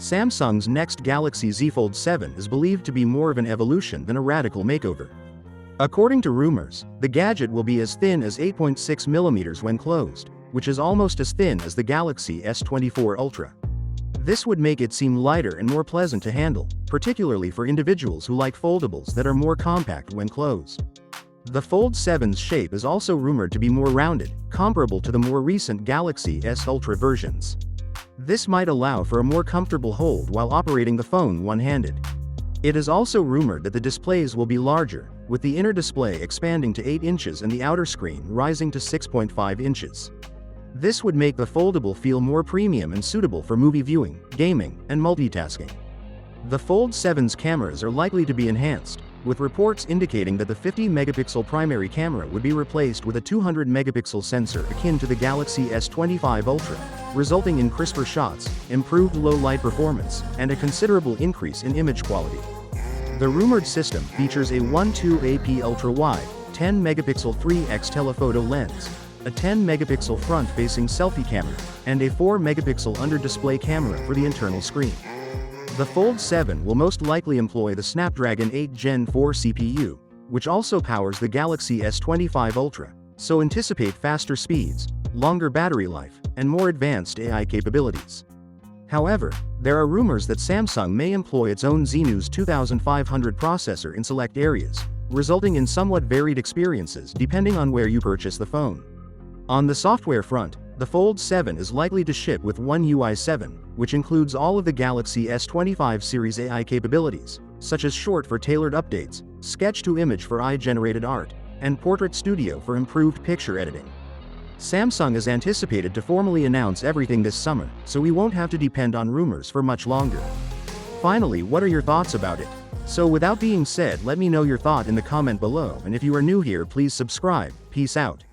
Samsung's next Galaxy Z Fold 7 is believed to be more of an evolution than a radical makeover. According to rumors, the gadget will be as thin as 8.6mm when closed, which is almost as thin as the Galaxy S24 Ultra. This would make it seem lighter and more pleasant to handle, particularly for individuals who like foldables that are more compact when closed. The Fold 7's shape is also rumored to be more rounded, comparable to the more recent Galaxy S Ultra versions. This might allow for a more comfortable hold while operating the phone one-handed. It is also rumored that the displays will be larger, with the inner display expanding to 8 inches and the outer screen rising to 6.5 inches. This would make the foldable feel more premium and suitable for movie viewing, gaming, and multitasking. The Fold 7's cameras are likely to be enhanced, with reports indicating that the 50-megapixel primary camera would be replaced with a 200-megapixel sensor akin to the Galaxy S25 Ultra, resulting in crisper shots, improved low-light performance, and a considerable increase in image quality. The rumored system features a 1.2 AP ultra-wide, 10-megapixel 3x telephoto lens, a 10-megapixel front-facing selfie camera, and a 4-megapixel under-display camera for the internal screen. The Fold 7 will most likely employ the Snapdragon 8 Gen 4 CPU, which also powers the Galaxy S25 Ultra, so anticipate faster speeds, longer battery life, and more advanced AI capabilities. However, there are rumors that Samsung may employ its own Exynos 2500 processor in select areas, resulting in somewhat varied experiences depending on where you purchase the phone. On the software front, the Fold 7 is likely to ship with One UI 7, which includes all of the Galaxy S25 series AI capabilities, such as Short for tailored updates, Sketch-to-Image for AI-generated art, and Portrait Studio for improved picture editing. Samsung is anticipated to formally announce everything this summer, so we won't have to depend on rumors for much longer. Finally, what are your thoughts about it? So without being said, let me know your thought in the comment below, and if you are new here, please subscribe. Peace out.